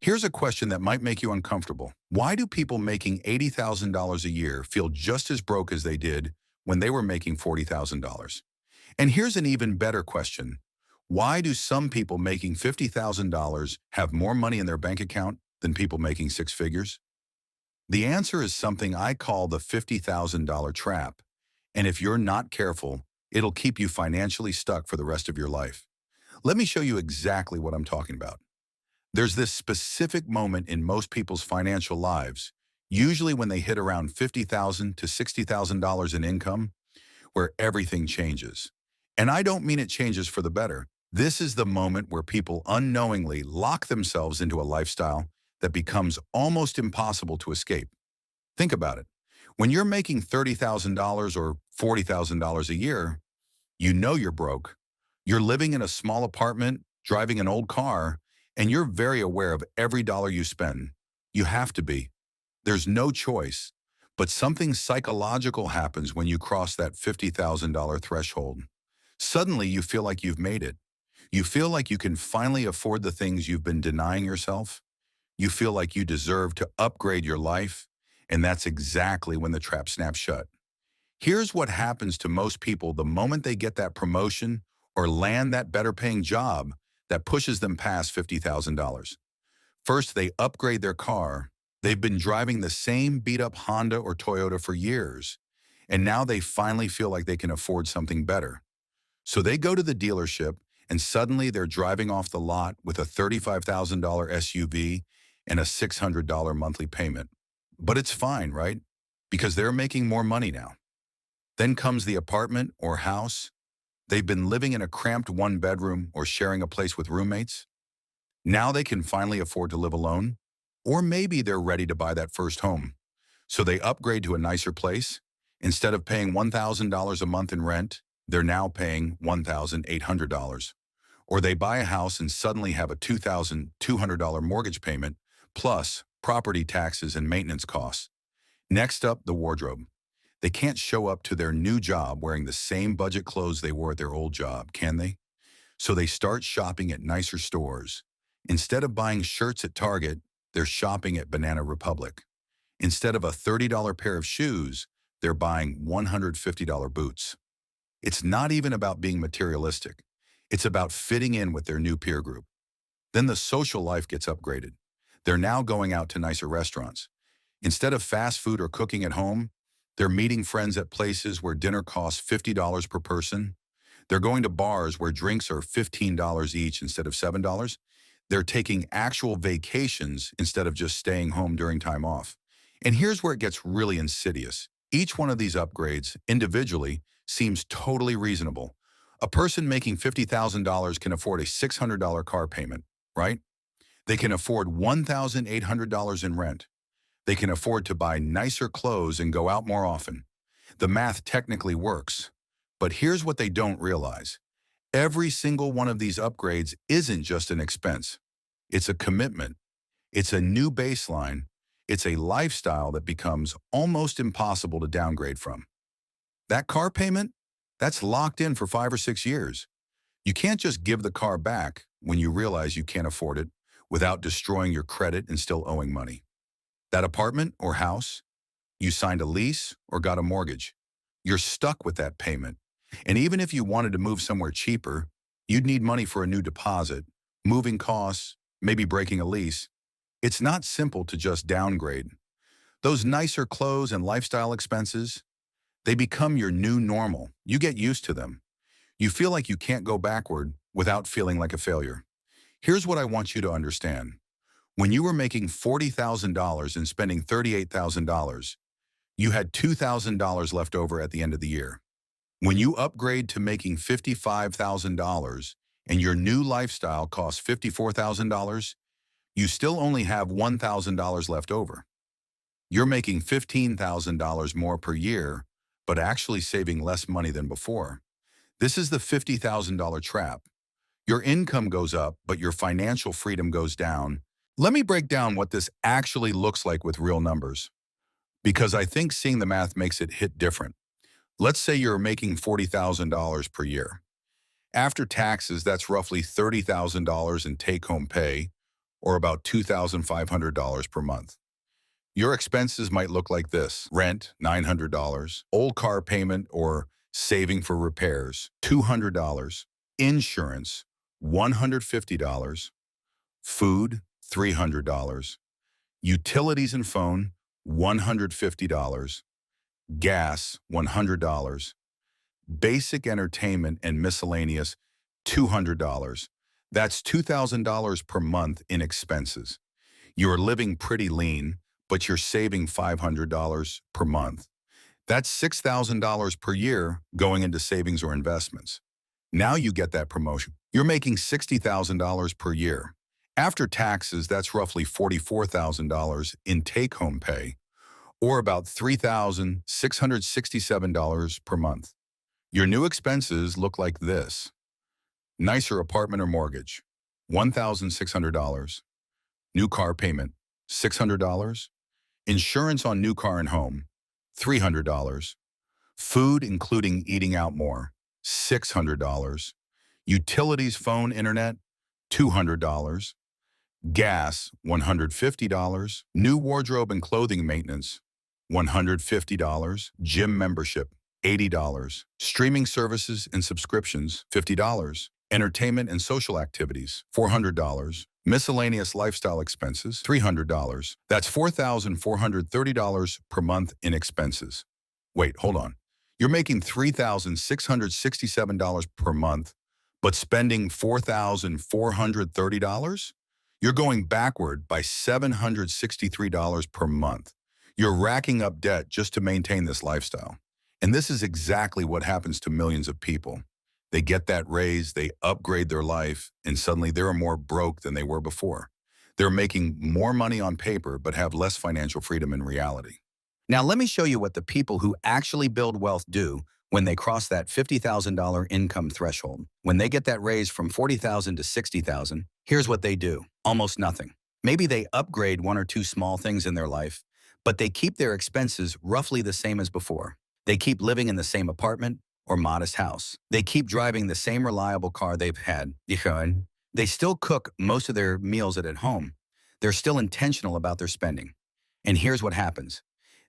Here's a question that might make you uncomfortable. Why do people making $80,000 a year feel just as broke as they did when they were making $40,000? And here's an even better question. Why do some people making $50,000 have more money in their bank account than people making six figures? The answer is something I call the $50,000 trap. And if you're not careful, it'll keep you financially stuck for the rest of your life. Let me show you exactly what I'm talking about. There's this specific moment in most people's financial lives, usually when they hit around $50,000 to $60,000 in income, where everything changes. And I don't mean it changes for the better. This is the moment where people unknowingly lock themselves into a lifestyle that becomes almost impossible to escape. Think about it. When you're making $30,000 or $40,000 a year, you know you're broke. You're living in a small apartment, driving an old car, and you're very aware of every dollar you spend. You have to be. There's no choice. But something psychological happens when you cross that $50,000 threshold. Suddenly, you feel like you've made it. You feel like you can finally afford the things you've been denying yourself. You feel like you deserve to upgrade your life, and that's exactly when the trap snaps shut. Here's what happens to most people the moment they get that promotion or land that better paying job that pushes them past $50,000. First, they upgrade their car. They've been driving the same beat-up Honda or Toyota for years, and now they finally feel like they can afford something better. So they go to the dealership, and suddenly they're driving off the lot with a $35,000 SUV and a $600 monthly payment. But it's fine, right? Because they're making more money now. Then comes the apartment or house. They've been living in a cramped one-bedroom or sharing a place with roommates. Now they can finally afford to live alone. Or maybe they're ready to buy that first home. So they upgrade to a nicer place. Instead of paying $1,000 a month in rent, they're now paying $1,800. Or they buy a house and suddenly have a $2,200 mortgage payment, plus property taxes and maintenance costs. Next up, the wardrobe. They can't show up to their new job wearing the same budget clothes they wore at their old job, can they? So they start shopping at nicer stores. Instead of buying shirts at Target, they're shopping at Banana Republic. Instead of a $30 pair of shoes, they're buying $150 boots. It's not even about being materialistic. It's about fitting in with their new peer group. Then the social life gets upgraded. They're now going out to nicer restaurants. Instead of fast food or cooking at home, they're meeting friends at places where dinner costs $50 per person. They're going to bars where drinks are $15 each instead of $7. They're taking actual vacations instead of just staying home during time off. And here's where it gets really insidious. Each one of these upgrades, individually, seems totally reasonable. A person making $50,000 can afford a $600 car payment, right? They can afford $1,800 in rent. They can afford to buy nicer clothes and go out more often. The math technically works. But here's what they don't realize. Every single one of these upgrades isn't just an expense. It's a commitment. It's a new baseline. It's a lifestyle that becomes almost impossible to downgrade from. That car payment? That's locked in for 5 or 6 years. You can't just give the car back when you realize you can't afford it without destroying your credit and still owing money. That apartment or house, you signed a lease or got a mortgage. You're stuck with that payment. And even if you wanted to move somewhere cheaper, you'd need money for a new deposit, moving costs, maybe breaking a lease. It's not simple to just downgrade. Those nicer clothes and lifestyle expenses, they become your new normal. You get used to them. You feel like you can't go backward without feeling like a failure. Here's what I want you to understand. When you were making $40,000 and spending $38,000, you had $2,000 left over at the end of the year. When you upgrade to making $55,000 and your new lifestyle costs $54,000, you still only have $1,000 left over. You're making $15,000 more per year, but actually saving less money than before. This is the $50,000 trap. Your income goes up, but your financial freedom goes down. Let me break down what this actually looks like with real numbers, because I think seeing the math makes it hit different. Let's say you're making $40,000 per year. After taxes, that's roughly $30,000 in take-home pay, or about $2,500 per month. Your expenses might look like this: rent, $900, old car payment or saving for repairs, $200, insurance, $150, food, $300, utilities and phone, $150, gas, $100, basic entertainment and miscellaneous, $200. That's $2,000 per month in expenses. You're living pretty lean, but you're saving $500 per month. That's $6,000 per year going into savings or investments. Now you get that promotion. You're making $60,000 per year. After taxes, that's roughly $44,000 in take-home pay, or about $3,667 per month. Your new expenses look like this: nicer apartment or mortgage, $1,600, new car payment, $600, insurance on new car and home, $300, food including eating out more, $600, utilities, phone, internet, $200, gas, $150, new wardrobe and clothing maintenance, $150, gym membership, $80, streaming services and subscriptions, $50, entertainment and social activities, $400, miscellaneous lifestyle expenses, $300. That's $4,430 per month in expenses. Wait, hold on. You're making $3,667 per month, but spending $4,430? You're going backward by $763 per month. You're racking up debt just to maintain this lifestyle. And this is exactly what happens to millions of people. They get that raise, they upgrade their life, and suddenly they're more broke than they were before. They're making more money on paper, but have less financial freedom in reality. Now, let me show you what the people who actually build wealth do when they cross that $50,000 income threshold. When they get that raise from $40,000 to $60,000, here's what they do: almost nothing. Maybe they upgrade one or two small things in their life, but they keep their expenses roughly the same as before. They keep living in the same apartment or modest house. They keep driving the same reliable car they've had. They still cook most of their meals at home. They're still intentional about their spending. And here's what happens.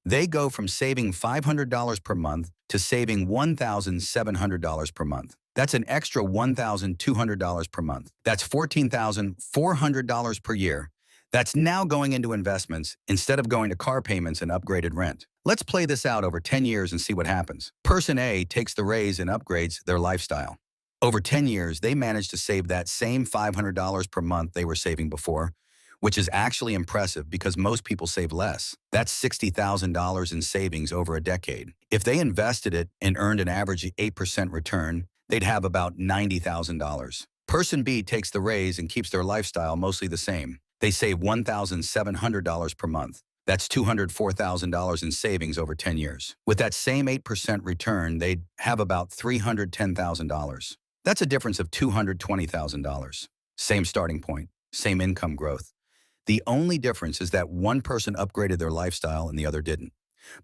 They go from saving $500 per month to saving $1,700 per month. That's an extra $1,200 per month. That's $14,400 per year. That's now going into investments instead of going to car payments and upgraded rent. Let's play this out over 10 years and see what happens. Person A takes the raise and upgrades their lifestyle. Over 10 years, they managed to save that same $500 per month they were saving before, which is actually impressive because most people save less. That's $60,000 in savings over a decade. If they invested it and earned an average 8% return, they'd have about $90,000. Person B takes the raise and keeps their lifestyle mostly the same. They save $1,700 per month. That's $204,000 in savings over 10 years. With that same 8% return, they'd have about $310,000. That's a difference of $220,000. Same starting point, same income growth. The only difference is that one person upgraded their lifestyle and the other didn't.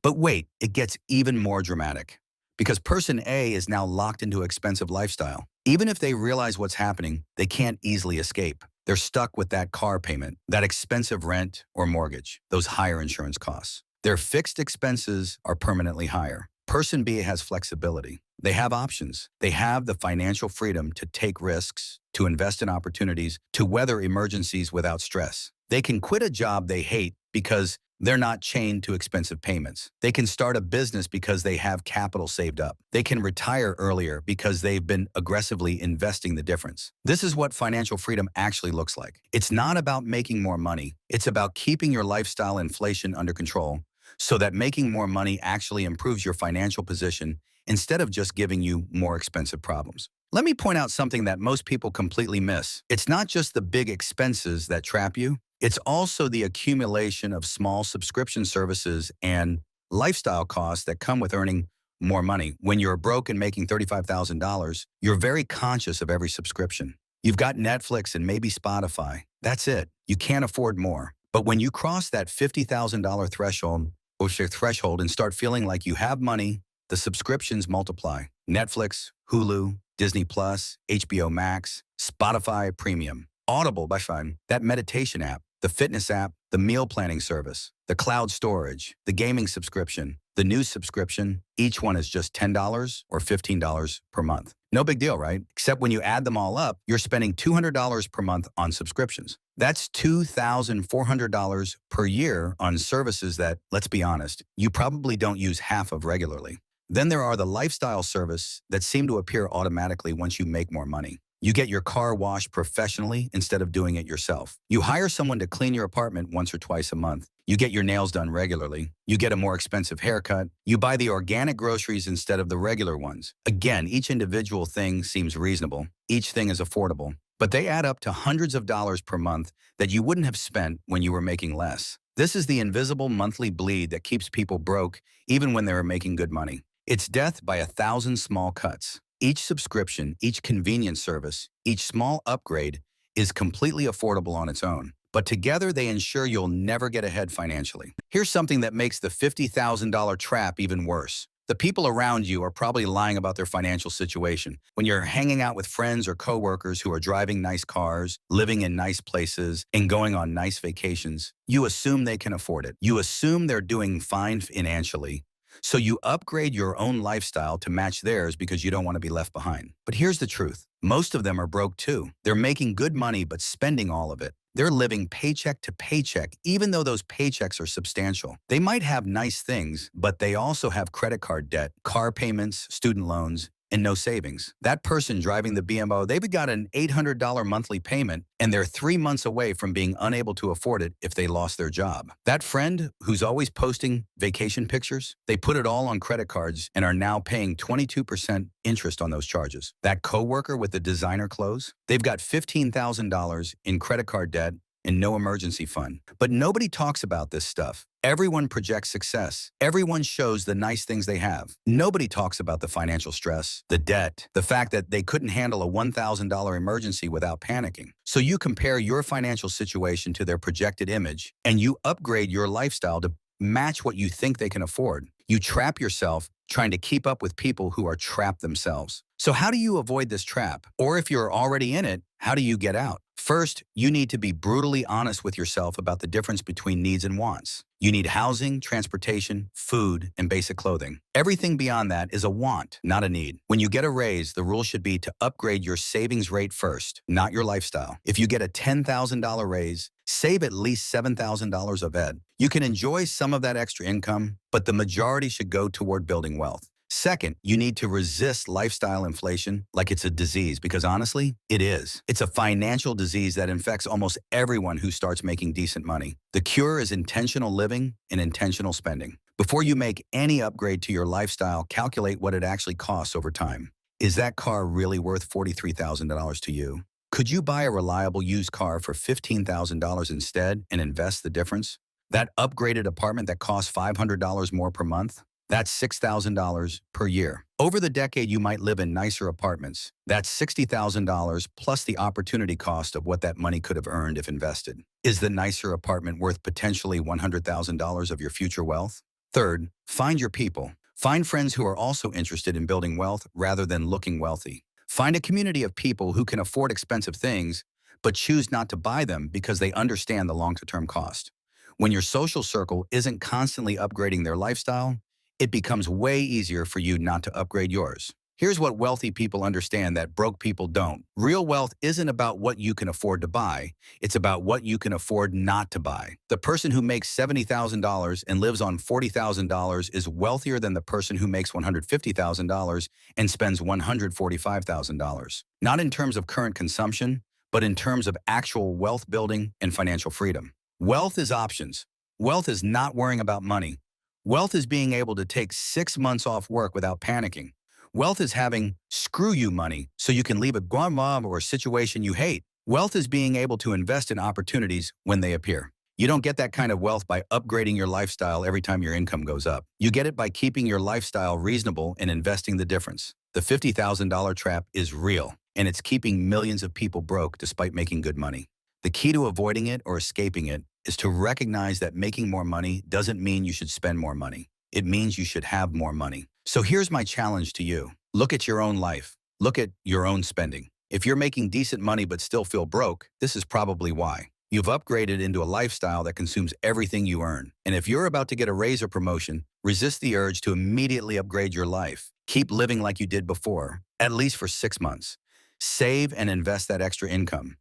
But wait, it gets even more dramatic. Because person A is now locked into an expensive lifestyle. Even if they realize what's happening, they can't easily escape. They're stuck with that car payment, that expensive rent or mortgage, those higher insurance costs. Their fixed expenses are permanently higher. Person B has flexibility. They have options. They have the financial freedom to take risks, to invest in opportunities, to weather emergencies without stress. They can quit a job they hate because they're not chained to expensive payments. They can start a business because they have capital saved up. They can retire earlier because they've been aggressively investing the difference. This is what financial freedom actually looks like. It's not about making more money. It's about keeping your lifestyle inflation under control so that making more money actually improves your financial position instead of just giving you more expensive problems. Let me point out something that most people completely miss. It's not just the big expenses that trap you. It's also the accumulation of small subscription services and lifestyle costs that come with earning more money. When you're broke and making $35,000, you're very conscious of every subscription. You've got Netflix and maybe Spotify. That's it. You can't afford more. But when you cross that $50,000 threshold and start feeling like you have money, the subscriptions multiply. Netflix, Hulu, Disney Plus, HBO Max, Spotify Premium. Audible by Fun, that meditation app, the fitness app, the meal planning service, the cloud storage, the gaming subscription, the news subscription, each one is just $10 or $15 per month. No big deal, right? Except when you add them all up, you're spending $200 per month on subscriptions. That's $2,400 per year on services that, let's be honest, you probably don't use half of regularly. Then there are the lifestyle service that seem to appear automatically once you make more money. You get your car washed professionally instead of doing it yourself. You hire someone to clean your apartment once or twice a month. You get your nails done regularly. You get a more expensive haircut. You buy the organic groceries instead of the regular ones. Again, each individual thing seems reasonable. Each thing is affordable. But they add up to hundreds of dollars per month that you wouldn't have spent when you were making less. This is the invisible monthly bleed that keeps people broke even when they are making good money. It's death by 1,000 small cuts. Each subscription, each convenience service, each small upgrade is completely affordable on its own. But together they ensure you'll never get ahead financially. Here's something that makes the $50,000 trap even worse. The people around you are probably lying about their financial situation. When you're hanging out with friends or coworkers who are driving nice cars, living in nice places, and going on nice vacations, you assume they can afford it. You assume they're doing fine financially. So you upgrade your own lifestyle to match theirs because you don't want to be left behind. But here's the truth. Most of them are broke too. They're making good money but spending all of it. They're living paycheck to paycheck, even though those paychecks are substantial. They might have nice things, but they also have credit card debt, car payments, student loans, and no savings. That person driving the BMW, they've got an $800 monthly payment, and they're 3 months away from being unable to afford it if they lost their job. That friend who's always posting vacation pictures, they put it all on credit cards and are now paying 22% interest on those charges. That coworker with the designer clothes, they've got $15,000 in credit card debt and no emergency fund. But nobody talks about this stuff. Everyone projects success. Everyone shows the nice things they have. Nobody talks about the financial stress, the debt, the fact that they couldn't handle a $1,000 emergency without panicking. So you compare your financial situation to their projected image, and you upgrade your lifestyle to match what you think they can afford. You trap yourself trying to keep up with people who are trapped themselves. So how do you avoid this trap? Or if you're already in it, how do you get out? First, you need to be brutally honest with yourself about the difference between needs and wants. You need housing, transportation, food, and basic clothing. Everything beyond that is a want, not a need. When you get a raise, the rule should be to upgrade your savings rate first, not your lifestyle. If you get a $10,000 raise, save at least $7,000 of it. You can enjoy some of that extra income, but the majority should go toward building wealth. Second, you need to resist lifestyle inflation like it's a disease, because honestly, it is. It's a financial disease that infects almost everyone who starts making decent money. The cure is intentional living and intentional spending. Before you make any upgrade to your lifestyle, calculate what it actually costs over time. Is that car really worth $43,000 to you? Could you buy a reliable used car for $15,000 instead and invest the difference? That upgraded apartment that costs $500 more per month? That's $6,000 per year. Over the decade, you might live in nicer apartments. That's $60,000 plus the opportunity cost of what that money could have earned if invested. Is the nicer apartment worth potentially $100,000 of your future wealth? Third, find your people. Find friends who are also interested in building wealth rather than looking wealthy. Find a community of people who can afford expensive things, but choose not to buy them because they understand the long-term cost. When your social circle isn't constantly upgrading their lifestyle, it becomes way easier for you not to upgrade yours. Here's what wealthy people understand that broke people don't. Real wealth isn't about what you can afford to buy. It's about what you can afford not to buy. The person who makes $70,000 and lives on $40,000 is wealthier than the person who makes $150,000 and spends $145,000. Not in terms of current consumption, but in terms of actual wealth building and financial freedom. Wealth is options. Wealth is not worrying about money. Wealth is being able to take 6 months off work without panicking. Wealth is having screw you money so you can leave a job or a situation you hate. Wealth is being able to invest in opportunities when they appear. You don't get that kind of wealth by upgrading your lifestyle every time your income goes up. You get it by keeping your lifestyle reasonable and investing the difference. The $50,000 trap is real, and it's keeping millions of people broke despite making good money. The key to avoiding it or escaping it is to recognize that making more money doesn't mean you should spend more money. It means you should have more money. So here's my challenge to you. Look at your own life. Look at your own spending. If you're making decent money but still feel broke, this is probably why. You've upgraded into a lifestyle that consumes everything you earn. And if you're about to get a raise or promotion, resist the urge to immediately upgrade your life. Keep living like you did before, at least for 6 months. Save and invest that extra income.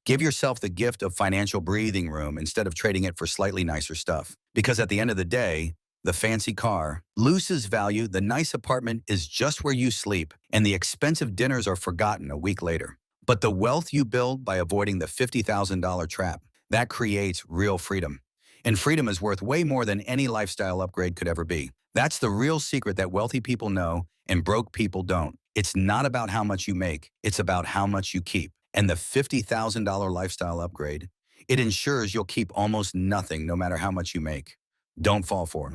Give yourself the gift of financial breathing room instead of trading it for slightly nicer stuff. Because at the end of the day, the fancy car loses value, the nice apartment is just where you sleep, and the expensive dinners are forgotten a week later. But the wealth you build by avoiding the $50,000 trap, that creates real freedom. And freedom is worth way more than any lifestyle upgrade could ever be. That's the real secret that wealthy people know and broke people don't. It's not about how much you make, it's about how much you keep. And the $50,000 lifestyle upgrade, it ensures you'll keep almost nothing no matter how much you make. Don't fall for it.